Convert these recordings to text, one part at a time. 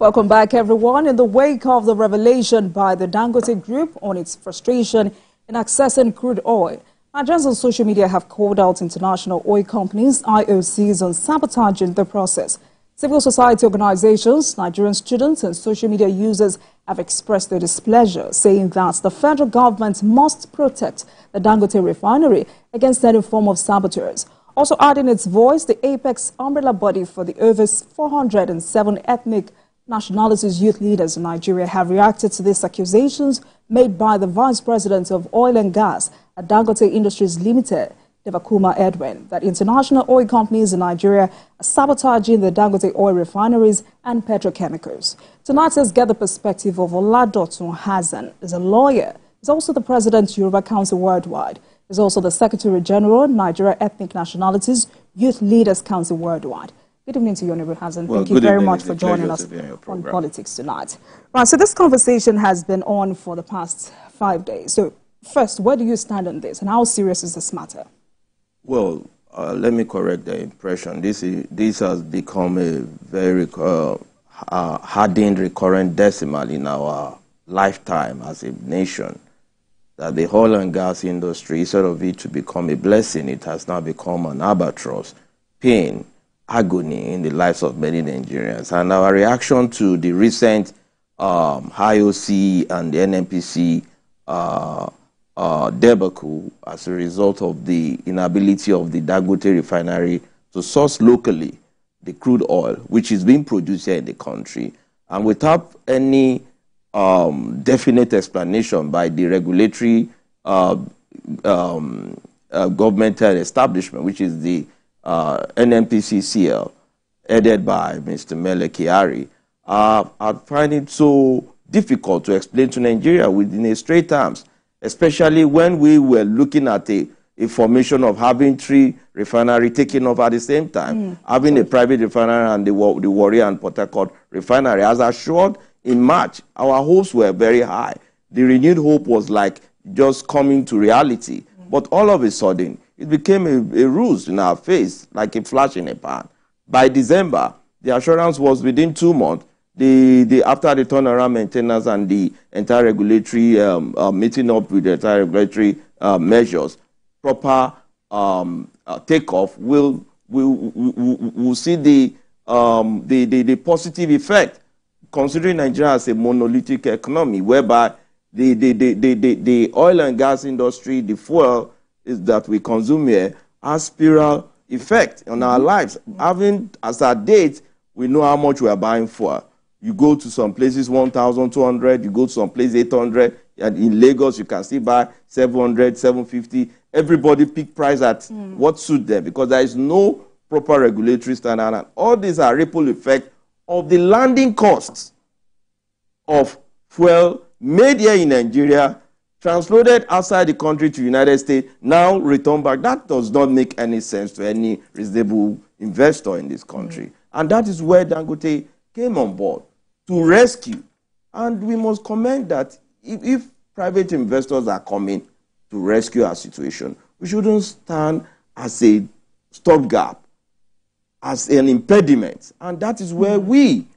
Welcome back, everyone. In the wake of the revelation by the Dangote Group on its frustration in accessing crude oil, Nigerians on social media have called out international oil companies, IOCs, on sabotaging the process. Civil society organizations, Nigerian students, and social media users have expressed their displeasure, saying that the federal government must protect the Dangote Refinery against any form of saboteurs. Also adding its voice, the apex umbrella body for the over 407 ethnic nationalities youth leaders in Nigeria have reacted to these accusations made by the Vice President of Oil and Gas at Dangote Industries Limited, Devakuma Edwin, that international oil companies in Nigeria are sabotaging the Dangote oil refineries and petrochemicals. Tonight, let's get the perspective of Oladotun Hassan. He's a lawyer. He's also the President, Yoruba Council Worldwide. He's also the Secretary General, Nigeria Ethnic Nationalities Youth Leaders Council Worldwide. Good evening to you, Honorable Hassan. Thank you very much for joining us on Politics Tonight. Right, so this conversation has been on for the past 5 days. So first, where do you stand on this and how serious is this matter? Well, let me correct the impression. This has become a very hardened, recurrent decimal in our lifetime as a nation. That the oil and gas industry, instead of it to become a blessing, it has now become an albatross, pain, agony in the lives of many Nigerians. And our reaction to the recent IOC and the NNPC debacle as a result of the inability of the Dangote Refinery to source locally the crude oil, which is being produced here in the country, and without any definite explanation by the regulatory governmental establishment, which is the NNPCCL, headed by Mr. Mele Kyari, I find it so difficult to explain to Nigeria within straight terms, especially when we were looking at a formation of having 3 refineries taking off at the same time, having a private refinery and the Warri and Port Harcourt refinery. As assured in March, our hopes were very high. The renewed hope was like just coming to reality. But all of a sudden, it became a ruse in our face, like a flash in a pan. By December, the assurance was within 2 months, after the turnaround maintenance and the entire regulatory meeting up with the entire regulatory measures, proper takeoff, we'll see the positive effect, considering Nigeria as a monolithic economy, whereby the oil and gas industry, the fuel that we consume here, has spiral effect on our lives. Having as a date, we know how much we are buying for. You go to some places 1,200, you go to some places 800, and in Lagos you can still buy 700, 750. Everybody pick price at what suits them because there is no proper regulatory standard. And all these are ripple effect of the landing costs of fuel made here in Nigeria, transloaded outside the country to the United States, now returned back. That does not make any sense to any reasonable investor in this country. And that is where Dangote came on board to rescue. And we must comment that if private investors are coming to rescue our situation, we shouldn't stand as a stopgap, as an impediment. And that is where we,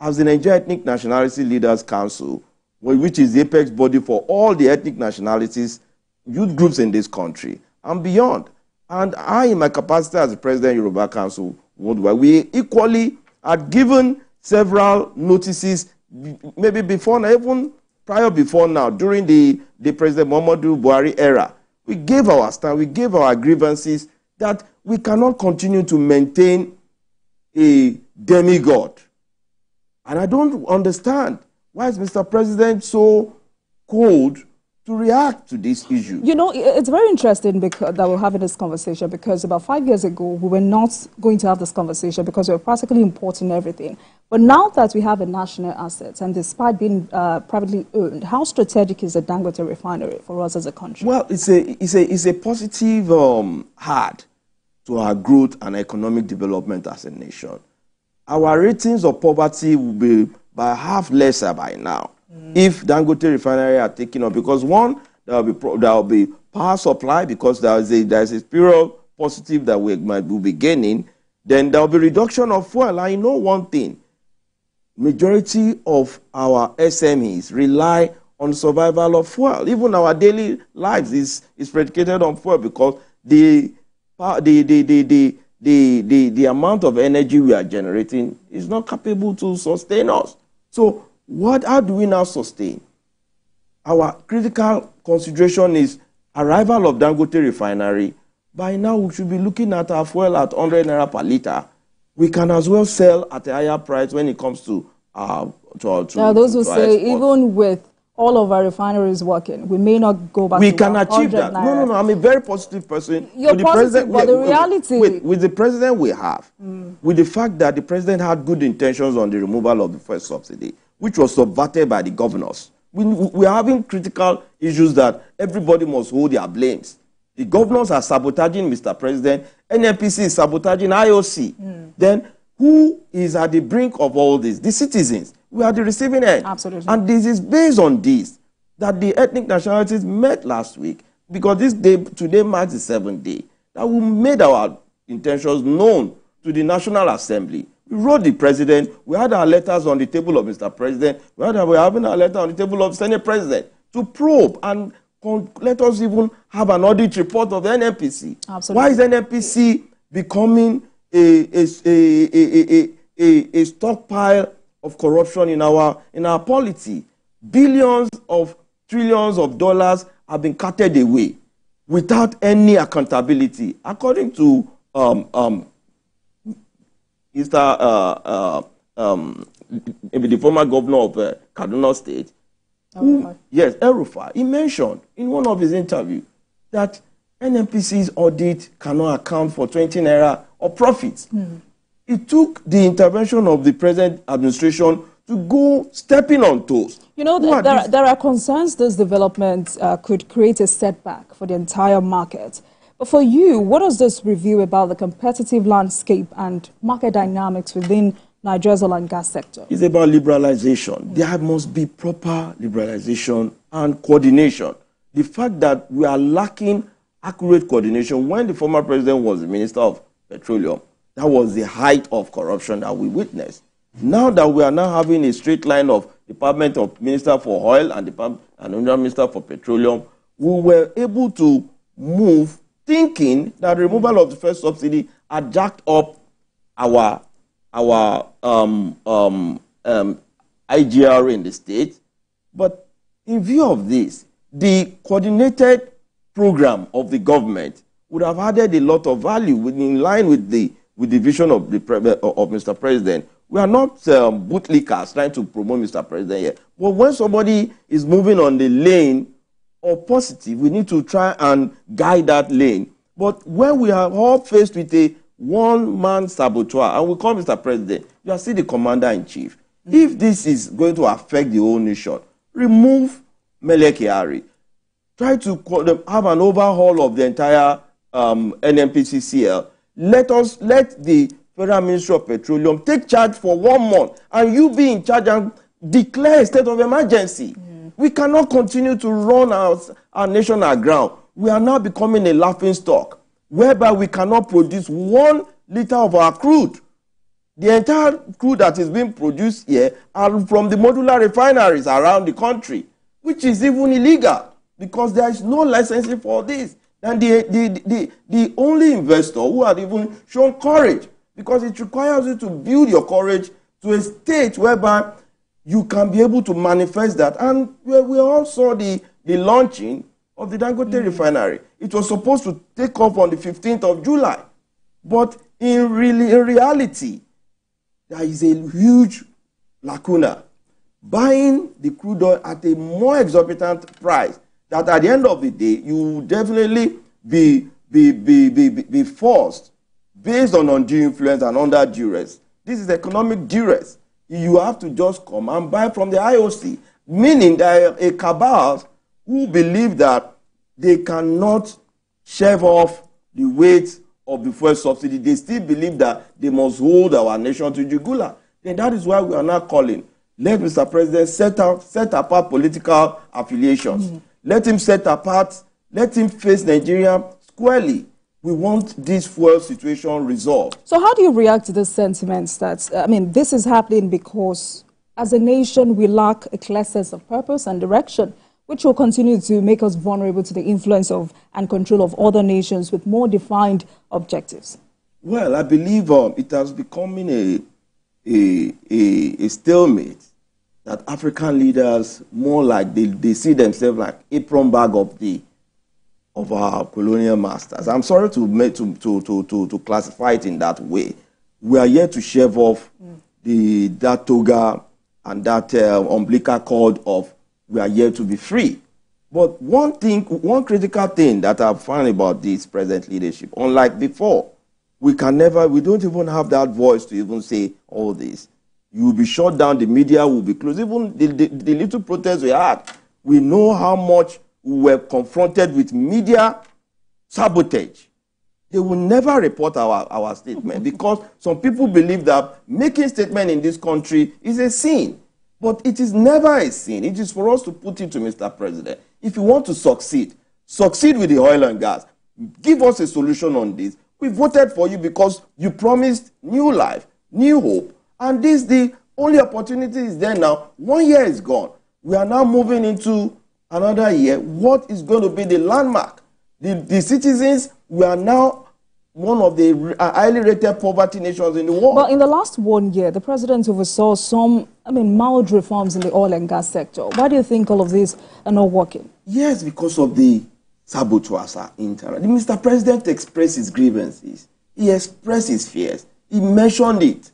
as the Nigerian Ethnic Nationality Leaders Council, which is the apex body for all the ethnic nationalities, youth groups in this country and beyond. And I, in my capacity as the President of Yoruba Council Worldwide, we equally had given several notices, maybe before now, even prior before now, during the President Muhammadu Buhari era. We gave our stand, we gave our grievances that we cannot continue to maintain a demigod. And I don't understand. Why is Mr. President so cold to react to this issue? You know, it's very interesting that we're having this conversation because about 5 years ago, we were not going to have this conversation because we were practically importing everything. But now that we have a national asset, and despite being privately owned, how strategic is the Dangote Refinery for us as a country? Well, it's a positive add to our growth and economic development as a nation. Our ratings of poverty will be by half lesser by now if Dangote Refinery are taken up, because one, there will be power supply because there is a spiritual positive that we will be gaining. Then there will be reduction of fuel. I know one thing: majority of our SMEs rely on survival of fuel. Even our daily lives is predicated on fuel, because the amount of energy we are generating is not capable to sustain us. So how do we now sustain? Our critical consideration is arrival of Dangote Refinery. By now, we should be looking at our fuel at 100 naira per liter. We can as well sell at a higher price when it comes to those who say even with all of our refineries working, we may not go back. We can achieve that. No. I'm a very positive person. You're positive, but the reality with the president we have, with the fact that the president had good intentions on the removal of the fuel subsidy, which was subverted by the governors. We are having critical issues that everybody must hold their blames. The governors are sabotaging Mr. President. NNPC is sabotaging IOC. Then who is at the brink of all this? The citizens. We are the receiving end. Absolutely. And this is based on this, that the ethnic nationalities met last week, because this day, today marks the 7th day, that we made our intentions known to the National Assembly. We wrote the president. We had our letters on the table of Mr. President. We're having our letter on the table of Senate President to probe and let us even have an audit report of the NNPC. Absolutely. Why is NNPC becoming a stockpile of corruption in our polity? Billions of trillions of dollars have been carted away without any accountability. According to the former governor of Kaduna State, El-Rufai, he mentioned in one of his interviews that NNPC's audit cannot account for 20 naira of profits. It took the intervention of the present administration to go stepping on toes. You know, there are concerns this development could create a setback for the entire market. But for you, what does this review about the competitive landscape and market dynamics within Nigeria's oil and gas sector? It's about liberalization. There must be proper liberalization and coordination. The fact that we are lacking accurate coordination, when the former president was the Minister of Petroleum, that was the height of corruption that we witnessed. Now that we are now having a straight line of Department of Minister for Oil and Under Minister for Petroleum, we were able to move thinking that the removal of the first subsidy had jacked up our IGR in the state. But in view of this, the coordinated program of the government would have added a lot of value in line with the vision of Mr. President. We are not bootlickers trying to promote Mr. President here. But when somebody is moving on the lane of positive, we need to try and guide that lane. But when we are all faced with a one-man saboteur, and we call Mr. President, you are still the commander-in-chief. If this is going to affect the whole nation, remove Mele Kyari. Try to have an overhaul of the entire NNPCCL. Let the Federal Ministry of Petroleum take charge for 1 month, and you be in charge and declare a state of emergency. We cannot continue to run our nation aground. We are now becoming a laughing stock, whereby we cannot produce 1 liter of our crude. The entire crude that is being produced here are from the modular refineries around the country, which is even illegal because there is no licensing for this. And the only investor who had even shown courage, because it requires you to build your courage to a state whereby you can be able to manifest that. And we all saw the launching of the Dangote Refinery. It was supposed to take off on the 15th of July. But in reality, there is a huge lacuna. Buying the crude oil at a more exorbitant price, that at the end of the day, you will definitely be forced based on undue influence and under duress. This is economic duress. You have to just come and buy from the IOC, meaning that a cabal who believe that they cannot shave off the weight of the fuel subsidy. They still believe that they must hold our nation to jugular. Then that is why we are now calling. Let Mr. President set apart political affiliations. Let him set apart, let him face Nigeria squarely. We want this fuel situation resolved. So how do you react to the sentiments that, this is happening because As a nation, we lack a clear sense of purpose and direction, which will continue to make us vulnerable to the influence of and control of other nations with more defined objectives. Well, I believe it has becoming a stalemate that African leaders more like they see themselves like apron bag of our colonial masters. I'm sorry to classify it in that way. We are yet to shave off that toga and that umbilical cord of we are yet to be free. But one critical thing that I've found about this present leadership, unlike before, we don't even have that voice to even say all this. You will be shut down, the media will be closed. Even the little protests we had, we know how much we were confronted with media sabotage. They will never report our statement because some people believe that making statement in this country is a sin. But it is never a sin. It is for us to put it to Mr. President. If you want to succeed with the oil and gas. Give us a solution on this. We voted for you because you promised new life, new hope. And the only opportunity is there now. 1 year is gone. We are now moving into another year. What is going to be the landmark? The citizens, we are now one of the highly rated poverty nations in the world. But in the last 1 year, the president oversaw some, mild reforms in the oil and gas sector. Why do you think all of these are not working? Yes, because of the saboteurs are internal. Mr. President expressed his grievances. He expressed his fears. He mentioned it,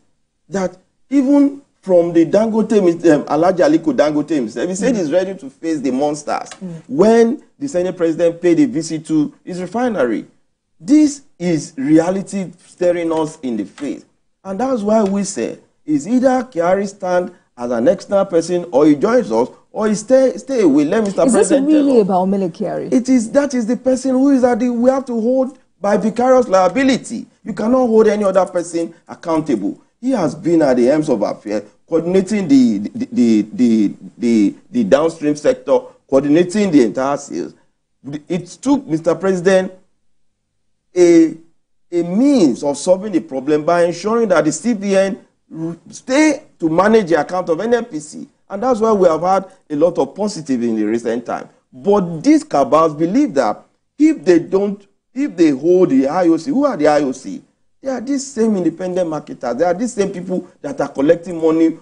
that even from the Dangote, Alhaji Aliko Dangote himself, he said he's ready to face the monsters when the Senate president paid a visit to his refinery. This is reality staring us in the face. And that's why we say, is either Kyari stand as an external person, or he joins us, or he stay away. Let Mr. President. Is this really about Kyari? That is the person who is we have to hold by vicarious liability. You cannot hold any other person accountable. He has been at the helms of affairs, coordinating the downstream sector, coordinating the entire sales. It took Mr. President a means of solving the problem by ensuring that the CBN stay to manage the account of NNPC. And that's why we have had a lot of positive in the recent time. But these cabals believe that if they hold the IOC, who are the IOC? They are these same independent marketers. They are these same people that are collecting money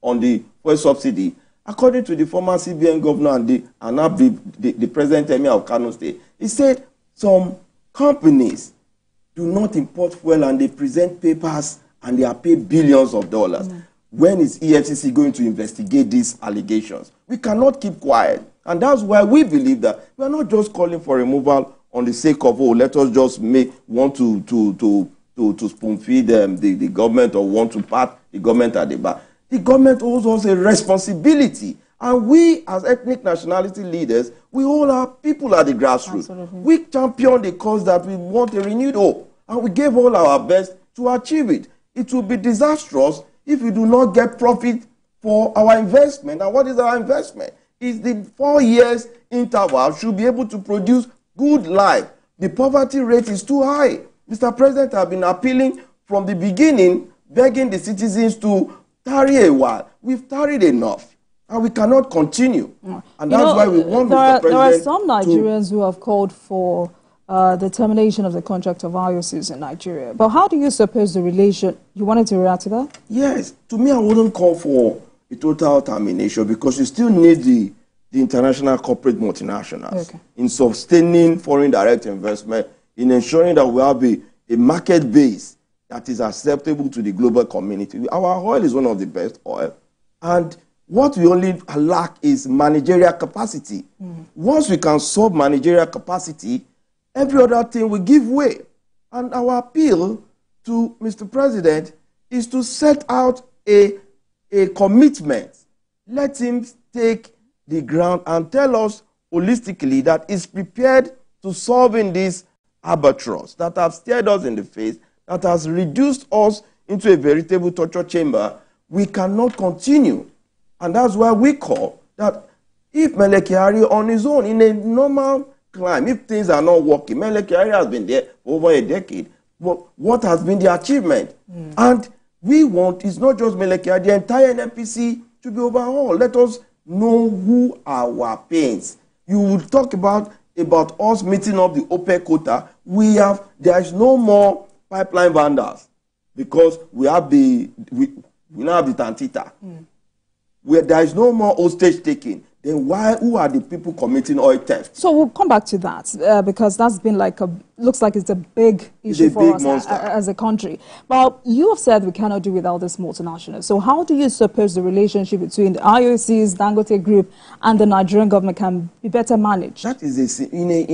on the fuel subsidy. According to the former CBN governor and now the present Emir of Kano State, he said some companies do not import fuel and they present papers and they are paid billions of dollars. When is EFCC going to investigate these allegations? We cannot keep quiet. And that's why we believe that we are not just calling for removal on the sake of, let us just want to spoon feed the government or want to pat the government at the back. The government owes us a responsibility. And we, as ethnic nationality leaders, we hold our people at the grassroots. Absolutely. We champion the cause that we want a renewed hope. And we gave all our best to achieve it. It will be disastrous if we do not get profit for our investment. And what is our investment? Is the 4 years interval should be able to produce good life. The poverty rate is too high. Mr. President has been appealing from the beginning, begging the citizens to tarry a while. We've tarried enough, and we cannot continue. And that's why we want Mr. President. There are some Nigerians who have called for the termination of the contract of IOCs in Nigeria. But how do you suppose the relation? You wanted to react to that? Yes. To me, I wouldn't call for a total termination because you still need the international corporate multinationals in sustaining foreign direct investment, in ensuring that we have a market base that is acceptable to the global community. Our oil is one of the best oil. And what we only lack is managerial capacity. Once we can solve managerial capacity, every other thing will give way. And our appeal to Mr. President is to set out a commitment. Let him take the ground and tell us holistically that he's prepared to solving this albatross that have stared us in the face, that has reduced us into a veritable torture chamber. We cannot continue. And that's why we call that if Kyari on his own, in a normal climb, if things are not working, Kyari has been there for over a decade. But what has been the achievement? And we want is not just Meleke, the entire NNPC to be overhauled. Let us know who are our pains. You will talk about us meeting up the OPEC quota. There is no more pipeline vendors because we now have the Tantita. Where there is no more hostage taking. Then who are the people committing oil theft? So we'll come back to that because that's been looks like it's a big issue for us as a country. But you have said we cannot do without this multinational. So how do you suppose the relationship between the IOCs, Dangote Group, and the Nigerian government can be better managed? That is in a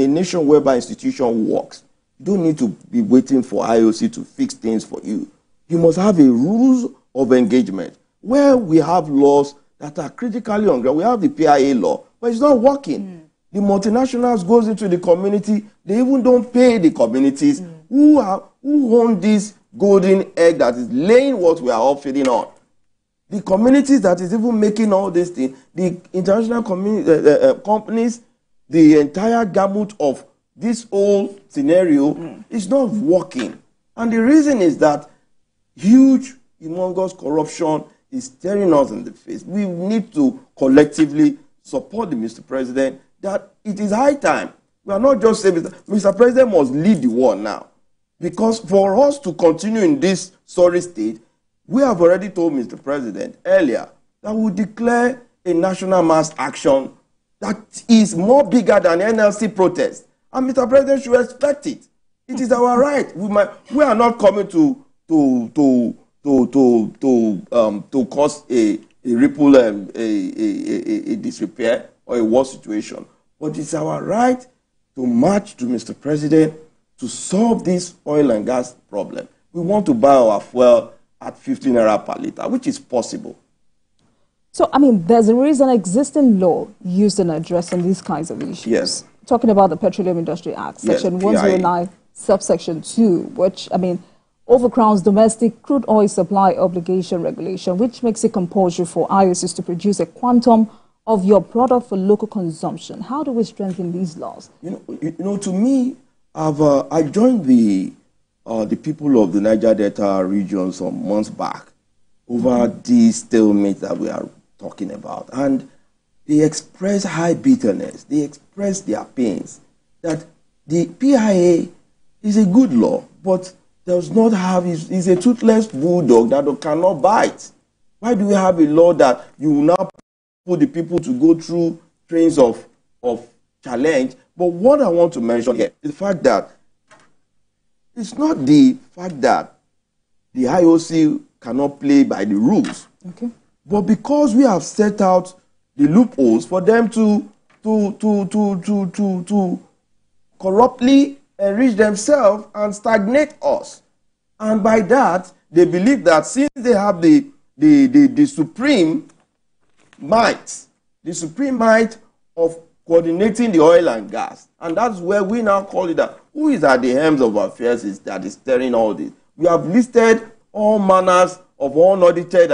nation whereby institution works. You don't need to be waiting for IOC to fix things for you. You must have a rules of engagement where we have laws that are critically on ground. We have the PIA law, but it's not working. The multinationals goes into the community. They even don't pay the communities who own this golden egg that is laying what we are all feeding on. The communities that is even making all these things, the international companies, the entire gamut of this whole scenario is not working. And the reason is that huge, humongous corruption is staring us in the face. We need to collectively support the Mr. President that it is high time. We are not just saying Mr. President must lead the war now. Because for us to continue in this sorry state, we have already told Mr. President earlier that we will declare a national mass action that is more bigger than NLC protest. And Mr. President should respect it. It is our right. We are not coming to cause a ripple, a disrepair or a war situation. But it's our right to march to Mr. President to solve this oil and gas problem. We want to buy our fuel at 15 naira per litre, which is possible. So, I mean, there's a reason existing law used in addressing these kinds of issues. Yes. Talking about the Petroleum Industry Act, Section 109, subsection 2, which, I mean, overcrowns domestic crude oil supply obligation regulation, which makes it compulsory for IOCs to produce a quantum of your product for local consumption. How do we strengthen these laws? You know, to me, I joined the people of the Niger Delta region some months back over the stalemate that we are talking about, and they express high bitterness. They express their pains that the PIA is a good law, but does not have, is a toothless bulldog that cannot bite. Why do we have a law that you will now put the people to go through trains of challenge? But what I want to mention here is the fact that it's not the fact that the IOC cannot play by the rules. Okay. But because we have set out the loopholes for them to corruptly enrich themselves and stagnate us. And by that, they believe that since they have the supreme might of coordinating the oil and gas, and that's where we now call it that who is at the helms of affairs is that is steering all this. We have listed all manners of unaudited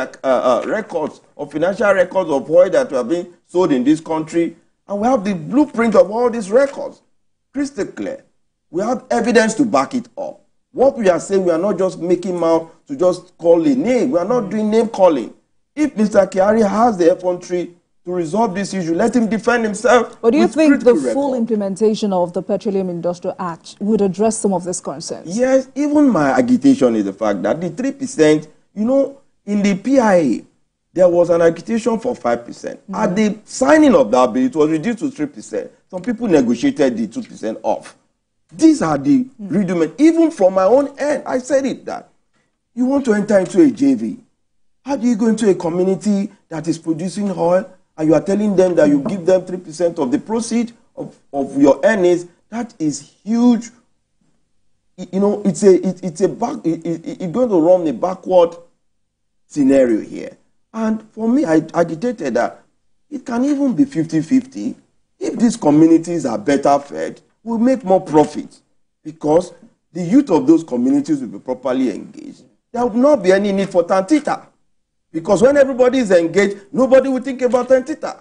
records, of financial records of oil that have been sold in this country, and we have the blueprint of all these records, crystal clear. We have evidence to back it up. What we are saying, we are not just making mouth to just call a name. We are not doing name calling. If Mr. Kyari has the effrontery to resolve this issue, let him defend himself. But do you think the full implementation of the Petroleum Industry Act would address some of these concerns? Yes, even my agitation is the fact that the 3%, you know, in the PIA, there was an agitation for 5%. At the signing of that bill, it was reduced to 3%. Some people negotiated the 2% off. These are the rudiments. Even from my own end, I said it that you want to enter into a JV. How do you go into a community that is producing oil and you are telling them that you give them 3% of the proceeds of your earnings? That is huge. You know, it's going to run a backward scenario here. And for me, I agitated that it can even be 50-50. If these communities are better fed, we'll make more profit because the youth of those communities will be properly engaged. There will not be any need for Tantita because when everybody is engaged, nobody will think about Tantita.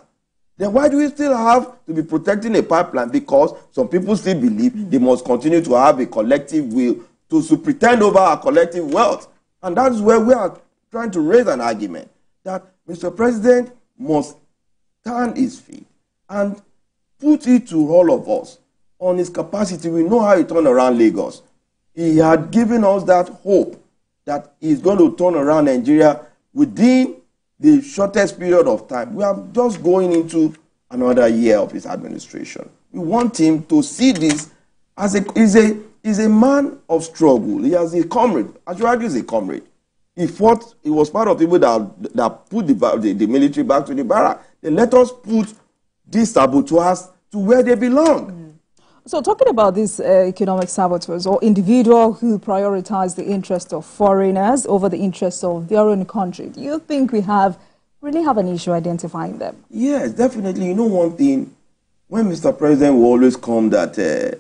Then why do we still have to be protecting a pipeline? Because some people still believe they must continue to have a collective will to pretend over our collective wealth. And that is where we are trying to raise an argument that Mr. President must stand his feet and put it to all of us on his capacity. We know how he turned around Lagos. He had given us that hope that he's going to turn around Nigeria within the shortest period of time. We are just going into another year of his administration. We want him to see this as he's a man of struggle. He has a comrade. Ashwaju is a comrade. He fought. He was part of the people that put the military back to the barrack. They let us put these saboteurs to where they belong. So talking about these economic saboteurs or individuals who prioritize the interest of foreigners over the interests of their own country, do you think we really have an issue identifying them? Yes, definitely. You know one thing, when Mr. President will always come that there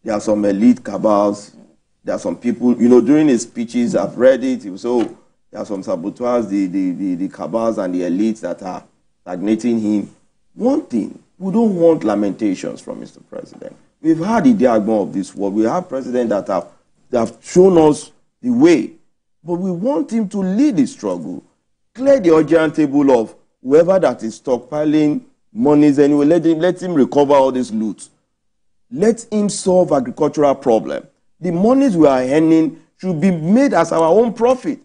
are some elite cabals, there are some people, you know, during his speeches, I've read it, he was, oh, there are some saboteurs, the cabals and the elites that are stagnating him. One thing, we don't want lamentations from Mr. President. We've had the diagram of this world. We have presidents that have shown us the way. But we want him to lead the struggle, clear the urgent table of whoever that is stockpiling monies anyway. Let him recover all this loot. Let him solve agricultural problem. The monies we are earning should be made as our own profit.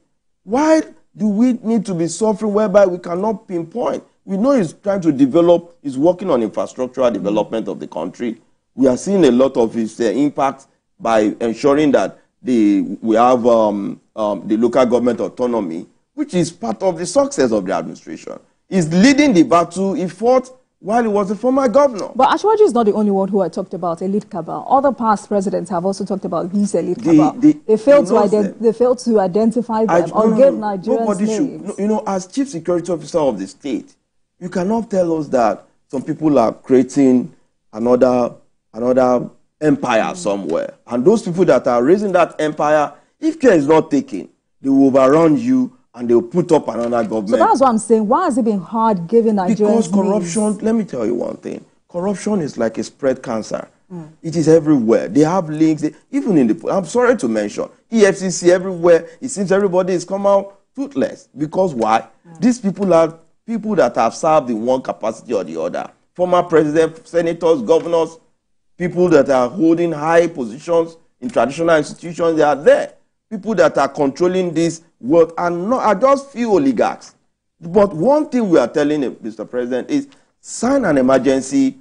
Why do we need to be suffering whereby we cannot pinpoint? We know he's trying to develop, he's working on infrastructural development of the country. We are seeing a lot of his impact by ensuring that we have the local government autonomy, which is part of the success of the administration. He's leading the battle he fought while he was a former governor. But Ashwaju is not the only one who had talked about elite cabal. Other past presidents have also talked about these elite cabal. They failed to identify them or give Nigerians names. You know, as chief security officer of the state, you cannot tell us that some people are creating another empire somewhere. And those people that are raising that empire, if care is not taken, they will overrun you and they will put up another government. So that's what I'm saying. Why has it been hard giving Nigerians Because corruption, let me tell you one thing. Corruption is like a spread cancer. It is everywhere. They have links. Even in the, I'm sorry to mention, EFCC everywhere. It seems everybody is come out toothless. Because why? These people are people that have served in one capacity or the other. Former presidents, senators, governors, people that are holding high positions in traditional institutions, they are there. People that are controlling this world are just few oligarchs. But one thing we are telling Mr. President is sign an emergency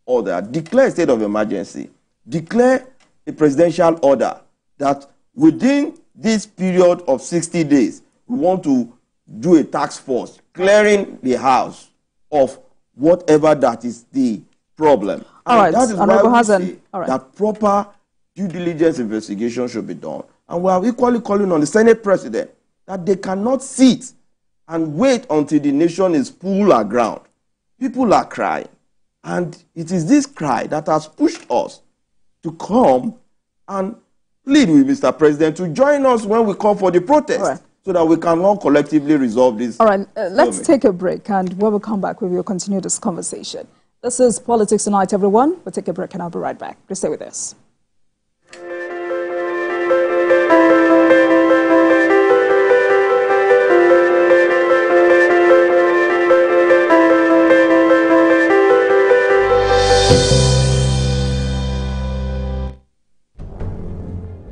order, declare a state of emergency, declare a presidential order that within this period of 60 days, we want to do a task force clearing the house of whatever that is the problem. All right, that is why we say that proper due diligence investigation should be done. And we are equally calling on the Senate President that they cannot sit and wait until the nation is full aground. People are crying. And it is this cry that has pushed us to come and plead with Mr. President to join us when we call for the protest so that we can all collectively resolve this. All right, let's take a break, and when we come back, we will continue this conversation. This is Politics Tonight, everyone. We'll take a break and I'll be right back. Please stay with us.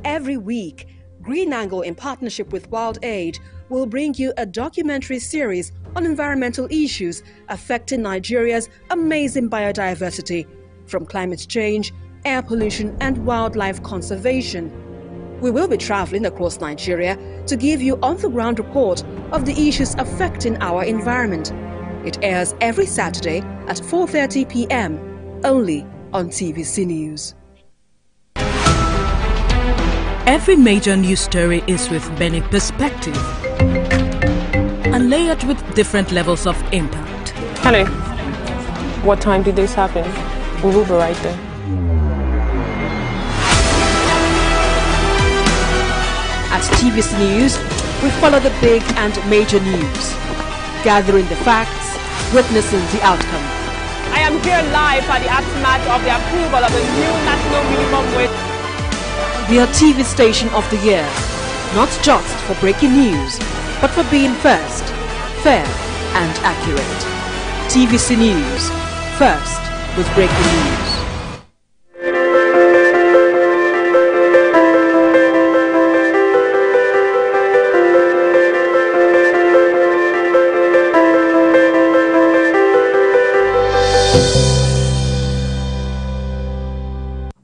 Every week, Green Angle, in partnership with Wild Aid, will bring you a documentary series on environmental issues affecting Nigeria's amazing biodiversity, from climate change, air pollution, and wildlife conservation. We will be traveling across Nigeria to give you on-the-ground report of the issues affecting our environment. It airs every Saturday at 4:30 p.m. only on TVC News. Every major news story is with many perspectives and layered with different levels of impact. Hello. What time did this happen? We will be right there. At TVC News, we follow the big and major news, gathering the facts, witnessing the outcome. I am here live at the aftermath of the approval of the new national minimum wage. We are TV Station of the Year, not just for breaking news, but for being first, fair and accurate. TVC News, first with breaking news.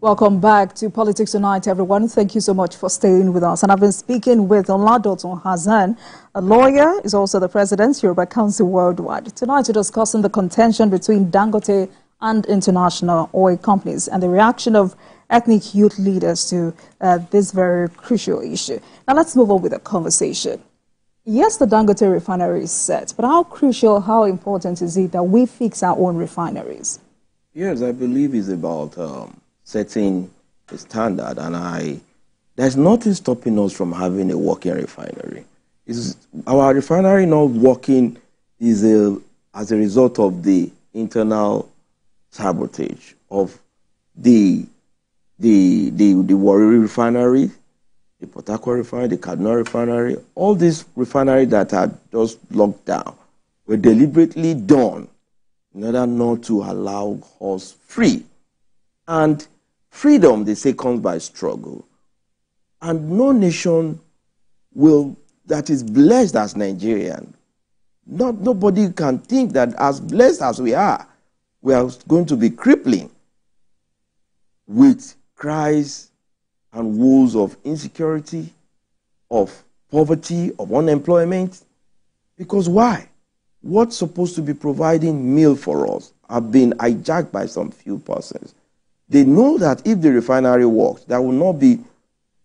Welcome back to Politics Tonight, everyone. Thank you so much for staying with us. And I've been speaking with Oladoto Hassan, a lawyer, is also the president, Yoruba Council Worldwide. Tonight, we're discussing the contention between Dangote and international oil companies and the reaction of ethnic youth leaders to this very crucial issue. Now, let's move on with the conversation. Yes, the Dangote Refinery is set, but how crucial, how important is it that we fix our own refineries? Yes, I believe it's about setting a standard, and there's nothing stopping us from having a working refinery. Our refinery not working is as a result of the internal sabotage of the Buhari Refinery, the Port Harcourt Refinery, the Kaduna Refinery. All these refineries that are just locked down were deliberately done in order not to allow us free. And freedom, they say, comes by struggle. And no nation that is blessed as Nigerian, nobody can think that as blessed as we are going to be crippling with cries and woes of insecurity, of poverty, of unemployment. Because why? What's supposed to be providing meal for us have been hijacked by some few persons. They know that if the refinery works, there will not be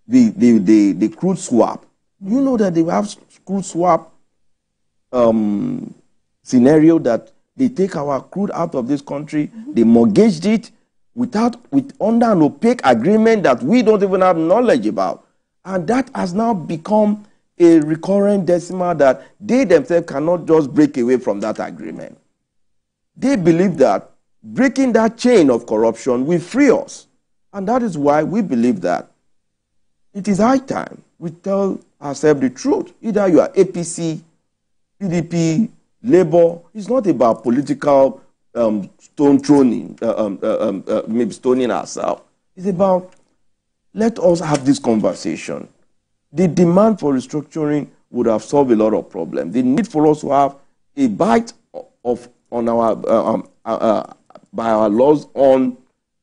the crude swap. You know that they have crude swap scenario that they take our crude out of this country, they mortgaged it under an opaque agreement that we don't even have knowledge about. And that has now become a recurrent decimal that they themselves cannot just break away from that agreement. They believe that breaking that chain of corruption will free us. And that is why we believe that it is high time we tell ourselves the truth. Either you are APC, PDP, Labour. It's not about political stone throwing, maybe stoning ourselves. It's about, let us have this conversation. The demand for restructuring would have solved a lot of problems. The need for us to have a bite on our by our laws on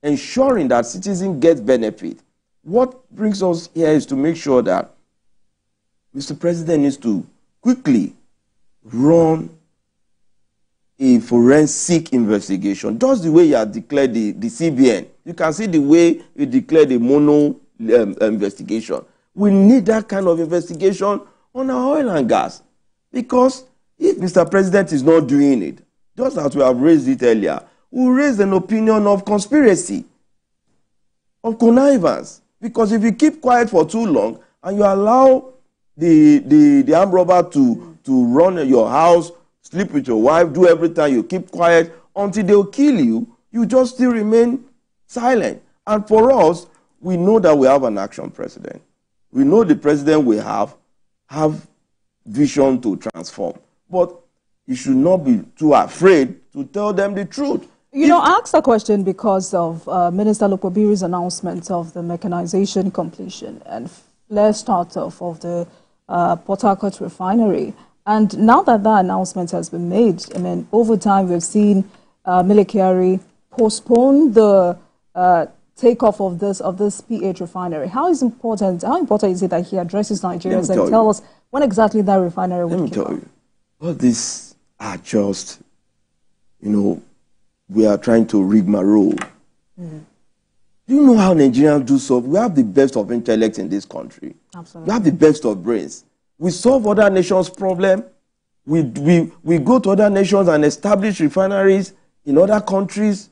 ensuring that citizens get benefit. What brings us here is to make sure that Mr. President needs to quickly run a forensic investigation, just the way he has declared the CBN. You can see the way he declared the mono investigation. We need that kind of investigation on our oil and gas. Because if Mr. President is not doing it, just as we have raised it earlier, we raise an opinion of conspiracy, of connivance. Because if you keep quiet for too long and you allow the armed robber to run your house, sleep with your wife, do everything, you keep quiet until they'll kill you, you just still remain silent. And for us, we know that we have an action president. We know the president we have vision to transform. But you should not be too afraid to tell them the truth. You know, I asked that question because of Minister Lokobiri's announcement of the mechanization completion and flare start-off of the Port Harcourt Refinery. And now that that announcement has been made, I mean, over time we've seen Mele Kyari postpone the takeoff of this PH refinery. How important is it that he addresses Nigerians and tell us when exactly that refinery will kick off? Let me tell you, all these are just, we are trying to rigmarole. Do you know how Nigerians do solve? We have the best of intellect in this country. Absolutely. We have the best of brains. We solve other nations' problems. We go to other nations and establish refineries in other countries,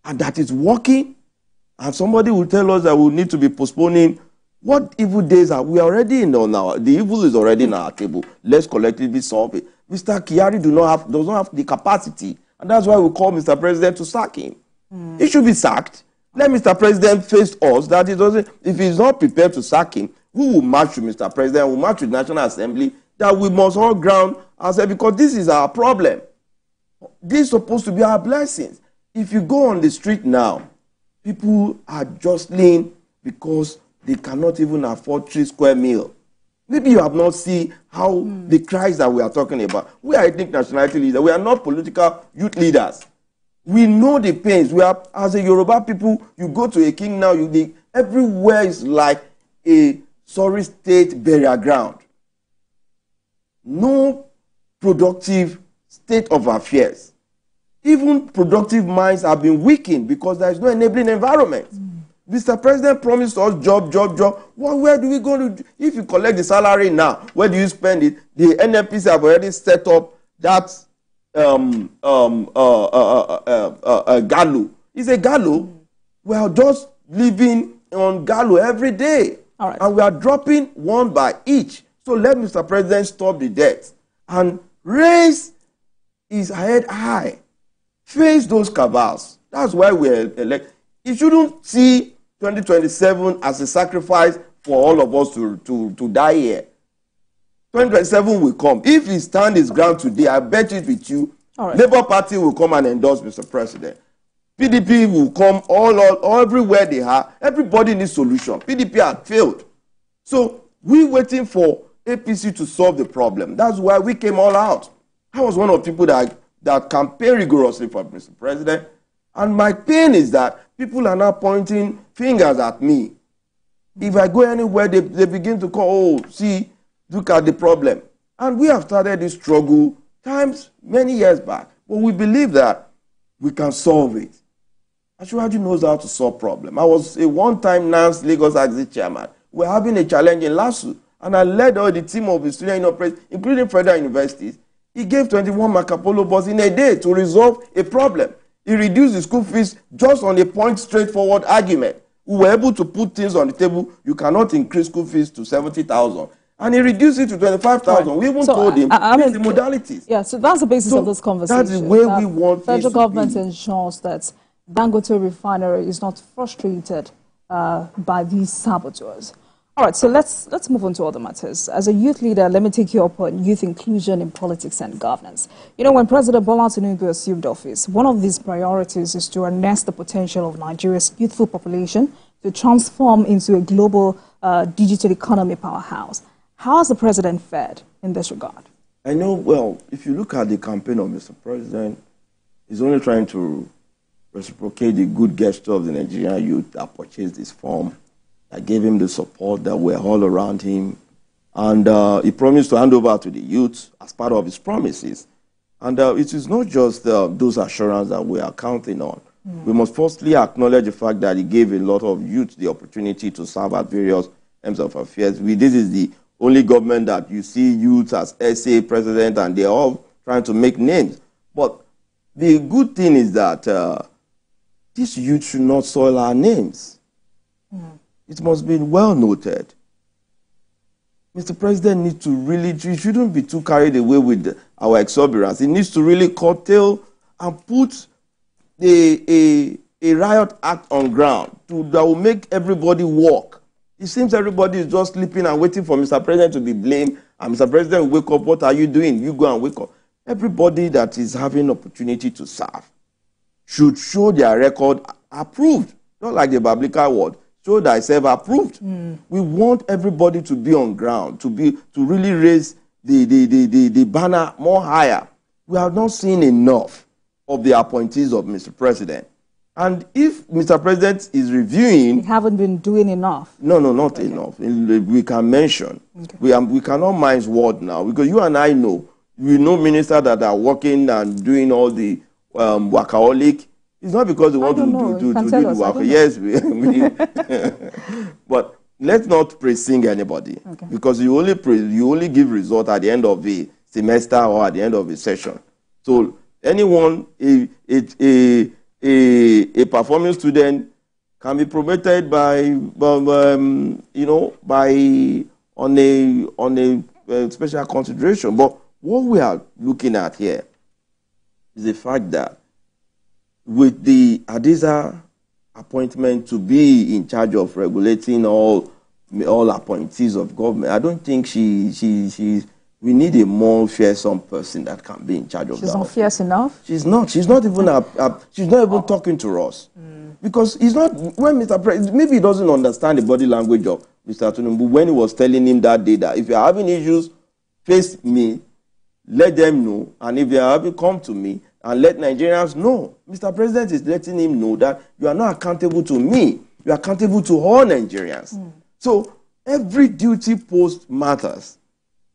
and that is working. And somebody will tell us that we need to be postponing. What evil days are we already in now? The evil is already in our table. Let's collectively solve it. Mr. Kyari does not have the capacity, and that's why we call Mr. President to sack him. He should be sacked. Let Mr. President face us that he doesn't, if he's not prepared to sack him, who will march to Mr. President, will march to the National Assembly, that we must all ground ourselves, because this is our problem. This is supposed to be our blessings. If you go on the street now, people are jostling because they cannot even afford 3 square meals. Maybe you have not seen how the cries that we are talking about. We are ethnic nationality leaders. We are not political youth leaders. We know the pains. We are, as a Yoruba people, you go to a king now, everywhere is like a sorry state burial ground. No productive state of affairs. Even productive minds have been weakened because there is no enabling environment. Mr. President promised us job. Well, where do we go to? If you collect the salary now, where do you spend it? The NNPC have already set up that gallo. It's a gallo. We are just living on gallo every day. All right. And we are dropping one by each. So let Mr. President stop the debt and raise his head high. Face those cabals. That's why we're elected. You shouldn't see 2027 as a sacrifice for all of us to die here. 2027 will come. If he stand his ground today, I bet it with you, right, Labour Party will come and endorse Mr. President. PDP will come all everywhere they are. Everybody needs solution. PDP had failed. So we're waiting for APC to solve the problem. That's why we came all out. I was one of the people that campaigned rigorously for Mr. President. And my pain is that people are now pointing fingers at me. If I go anywhere, they begin to call, oh, see, look at the problem. And we have started this struggle times many years back. But we believe that we can solve it. Ashwaju knows how to solve problems. I was a one-time NANS Lagos Exit chairman. We're having a challenge in LASU. And I led all the team of the student operators, including federal universities. He gave 21 Marco Polo bus in a day to resolve a problem. He reduced the school fees just on a point straightforward argument. We were able to put things on the table. You cannot increase school fees to 70,000. And he reduced it to 25,000. Right. We even told him the modalities. Yeah, so that's the basis of this conversation. That's the way we want federal government ensures that Dangote Refinery is not frustrated by these saboteurs. All right, so let's move on to other matters. As a youth leader, let me take you up on youth inclusion in politics and governance. You know, when President Bola Tinubu assumed office, one of these priorities is to harness the potential of Nigeria's youthful population to transform into a global digital economy powerhouse. How has the president fared in this regard? I know, well, if you look at the campaign of Mr. President, he's only trying to reciprocate the good gesture of the Nigerian youth that purchased this form. I gave him the support that were all around him. And he promised to hand over to the youth as part of his promises. And it is not just those assurances that we are counting on. We must firstly acknowledge the fact that he gave a lot of youth the opportunity to serve at various ends of affairs. This is the only government that you see youth as SA president, and they're all trying to make names. But the good thing is that this youth should not soil our names. It must be well noted. Mr. President needs to really, he shouldn't be too carried away with our exuberance. He needs to really curtail and put a riot act on ground that will make everybody walk. It seems everybody is just sleeping and waiting for Mr. President to be blamed, and Mr. President will wake up, what are you doing? You go and wake up. Everybody that is having opportunity to serve should show their record approved, not like the biblical word. Show thyself approved. We want everybody to be on ground, to really raise the banner more higher. We have not seen enough of the appointees of Mr. President. And if Mr. President is reviewing... We haven't been doing enough. No, not enough. We can mention. Okay. We cannot mind word now, because you and I know, we know ministers that are working and doing all the workaholic. It's not because they want to do the work. Yes, but let's not praise-sing anybody, okay, because you only give result at the end of the semester or at the end of the session. So anyone, a performing student can be promoted on a special consideration. But what we are looking at here is the fact that with the Adiza appointment to be in charge of regulating all appointees of government. I don't think we need a more fearsome person that can be in charge of that. She's not fierce enough? She's not. She's not even talking to us. Because he's not, when Mr. President, maybe he doesn't understand the body language of Mr. Autonomy when he was telling him that day that if you're having issues, face me, let them know. And if you're having, come to me and let Nigerians know. Mr. President is letting him know that you are not accountable to me. You are accountable to all Nigerians. So every duty post matters.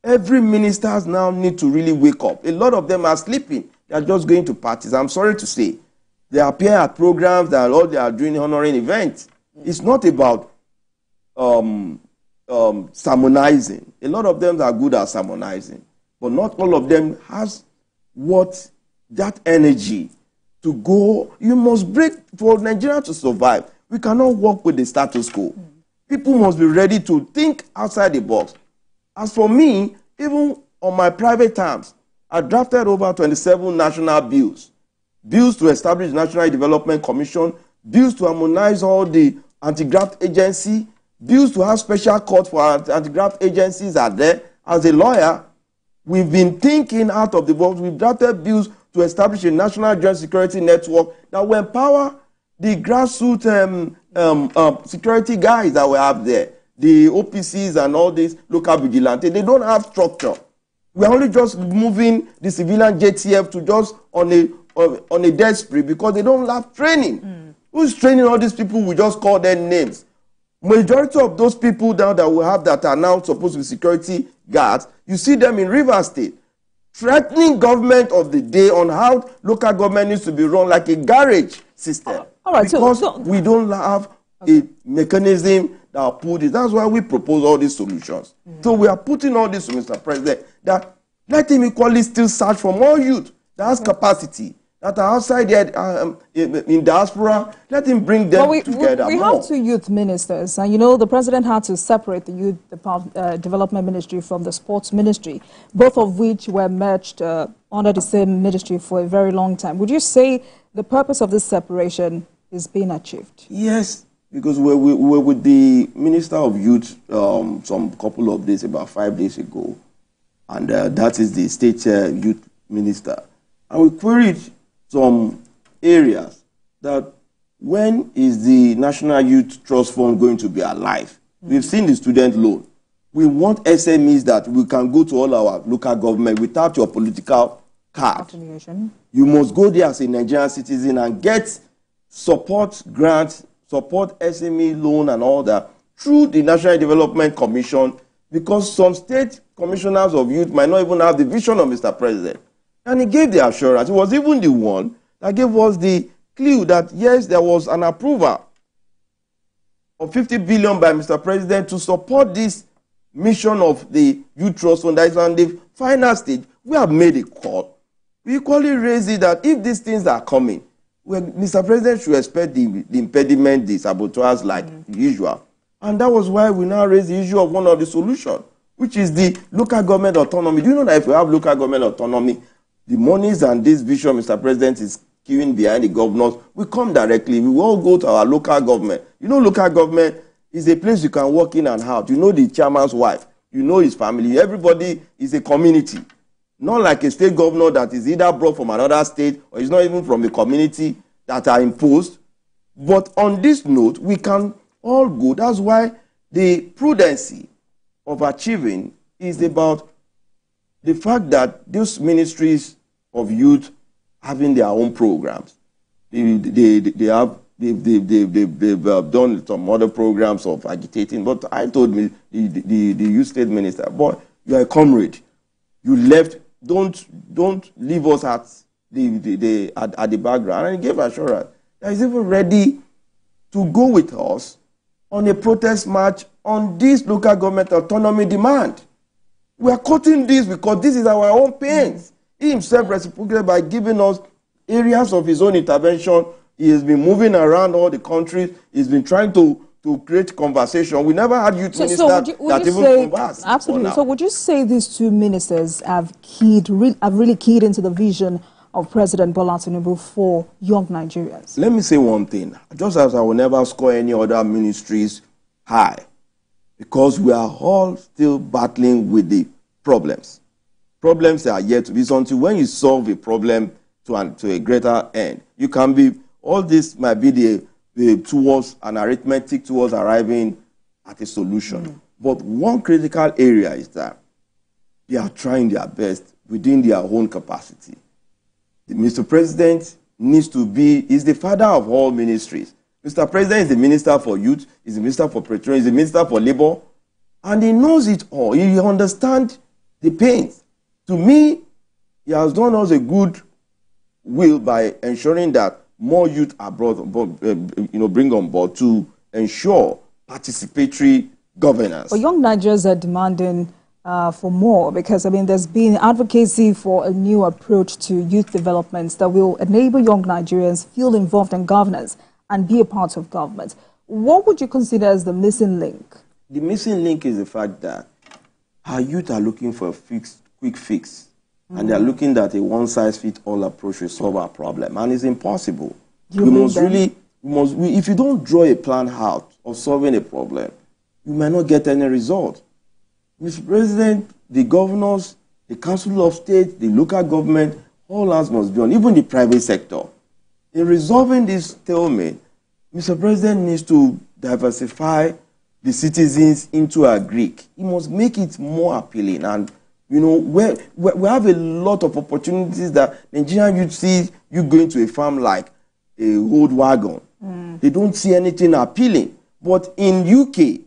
Every ministers now need to really wake up. A lot of them are sleeping. They are just going to parties. I'm sorry to say. They appear at programs that all they are doing honoring events. It's not about sermonizing. A lot of them are good at sermonizing. But not all of them has that energy to go. You must break for Nigeria to survive. We cannot work with the status quo. People must be ready to think outside the box. As for me, even on my private terms, I drafted over 27 national bills. Bills to establish the National Development Commission, bills to harmonize all the anti-graft agency, bills to have special court for anti-graft agencies are there. As a lawyer, we've been thinking out of the box. We've drafted bills to establish a national joint security network that will empower the grassroots security guys that we have there, the OPCs and all these local vigilantes. They don't have structure. We're only just moving the civilian JTF to just on a death spree because they don't have training. Who's training all these people? We just call them names. Majority of those people now that we have that are now supposed to be security guards, you see them in Rivers State, threatening government of the day on how local government needs to be run like a garage system. All right, because we don't have a mechanism that will put it. That's why we propose all these solutions. So we are putting all this to Mr. President, that let him equally still search for more youth that has capacity, that are outside there in diaspora. Let him bring them together. We have two youth ministers, and you know the president had to separate the youth development ministry from the sports ministry, both of which were merged under the same ministry for a very long time. Would you say the purpose of this separation is being achieved? Yes, because we're with the Minister of Youth some couple of days, about 5 days ago, and that is the state youth minister. And we queried some areas that when is the National Youth Trust Fund going to be alive? We've seen the student loan. We want SMEs that we can go to all our local government without your political card. You must go there as a Nigerian citizen and get support grants, support SME loan and all that through the National Development Commission, because some state commissioners of youth might not even have the vision of Mr. President. And he gave the assurance. He was even the one that gave us the clue that, yes, there was an approval of 50 billion by Mr. President to support this mission of the Youth Trust Fund that is on the final stage. We have made a call. We equally raise it that if these things are coming, Mr. President should expect the impediment, the sabotage like usual. And that was why we now raise the issue of one of the solutions, which is the local government autonomy. Do you know that if we have local government autonomy, the monies and this vision Mr. President is queuing behind the governors will come directly. We will all go to our local government. You know, local government is a place you can walk in and out. You know the chairman's wife. You know his family. Everybody is a community. Not like a state governor that is either brought from another state or is not even from a community that are imposed. But on this note, we can all go. That's why the prudency of achieving is about the fact that these ministries of youth having their own programs. They've done some other programs of agitating. But I told me, the youth state minister, boy, you are a comrade. You left. Don't leave us at the background. And he gave assurance that he's even ready to go with us on a protest march on this local government autonomy demand. We are cutting this because this is our own pains. He himself reciprocated by giving us areas of his own intervention. He has been moving around all the country. He's been trying to create conversation. We never had youth ministers that even converse. Absolutely. So would you say these two ministers have really keyed into the vision of President Bola Tinubu for young Nigerians? Let me say one thing. Just as I will never score any other ministries high, because we are all still battling with the problems. Problems are yet to be. So until when you solve a problem to a greater end, you can be, all this might be the towards an arithmetic towards arriving at a solution. But one critical area is that they are trying their best within their own capacity. Mr. President needs to be, is the father of all ministries. Mr. President is the minister for youth, is the minister for petroleum, is the minister for labor, and he knows it all. He understands the pains. To me, he has done us a good will by ensuring that more youth are brought on board, bring on board to ensure participatory governance. But young Nigerians are demanding for more, because, I mean, there's been advocacy for a new approach to youth developments that will enable young Nigerians feel involved in governance and be a part of government. What would you consider as the missing link? The missing link is the fact that our youth are looking for a quick fix. And they're looking at a one-size-fits-all approach to solve our problem. And it's impossible. If you don't draw a plan out of solving a problem, you may not get any result. Mr. President, the governors, the Council of State, the local government, all hands must be on, even the private sector. In resolving this stalemate, Mr. President needs to diversify the citizens into a Greek. He must make it more appealing. And, we have a lot of opportunities that Nigerian youth see you going to a farm like a old wagon. They don't see anything appealing. But in UK,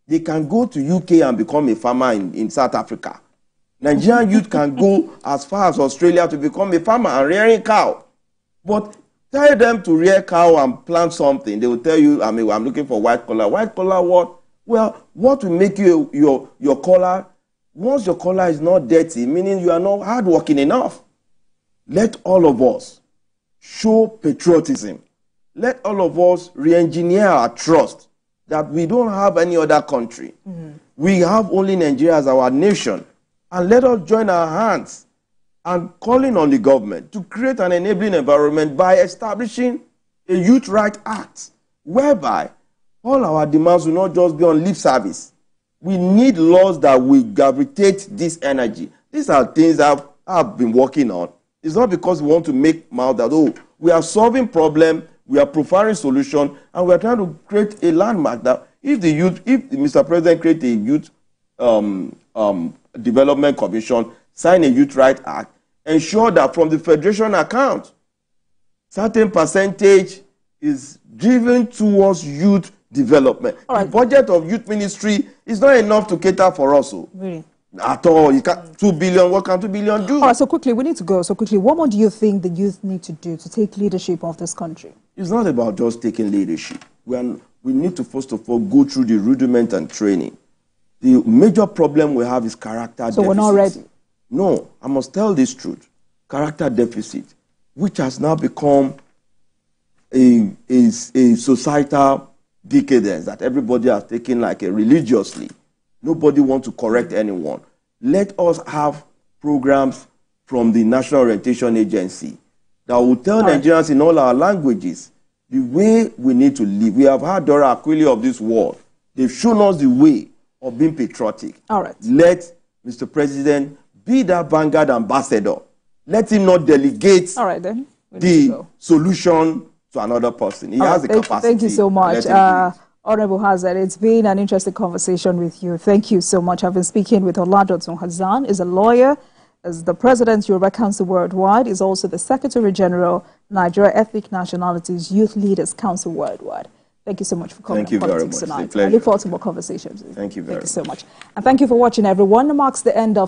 they can go to UK and become a farmer in South Africa. Nigerian youth can go as far as Australia to become a farmer and rearing cow. But tell them to rear cow and plant something. They will tell you, I'm looking for white collar. White collar what? Well, what will make you your collar? Once your collar is not dirty, meaning you are not hardworking enough. Let all of us show patriotism. Let all of us re-engineer our trust that we don't have any other country. We have only Nigeria as our nation. And let us join our hands and calling on the government to create an enabling environment by establishing a Youth Right Act, whereby all our demands will not just be on lip service. We need laws that will gravitate this energy. These are things that I've been working on. It's not because we want to make mouth that, oh, we are solving problem, we are providing solution, and we are trying to create a landmark that if Mr. President create a youth development commission, sign a Youth Right Act, ensure that from the federation account, certain percentage is driven towards youth development. The budget of youth ministry is not enough to cater for us. Really? At all. You can't, 2 billion, what can 2 billion do? All right, so quickly, we need to go. So quickly, what more do you think the youth need to do to take leadership of this country? It's not about just taking leadership. We need to, first of all, go through the rudiment and training. The major problem we have is character deficit. So we're not ready? No, I must tell this truth. Character deficit, which has now become a societal decadence that everybody has taken like a religiously. Nobody wants to correct anyone. Let us have programs from the National Orientation Agency that will tell Nigerians in all our languages the way we need to live. We have had Dora Aquili of this world. They've shown us the way of being patriotic. All right. Let Mr. President be that vanguard ambassador. Let him not delegate the solution to another person. He has the capacity. Thank you so much. Honorable Hazard, it's been an interesting conversation with you. Thank you so much. I've been speaking with Oladotun Hazan, is a lawyer, is the President, Yoruba Council Worldwide, is also the Secretary General, Nigeria Ethnic Nationalities Youth Leaders Council Worldwide. Thank you so much for coming to Politics Tonight. I look forward to more conversations. Thank you very much. Thank you so much. And thank you for watching, everyone. That marks the end of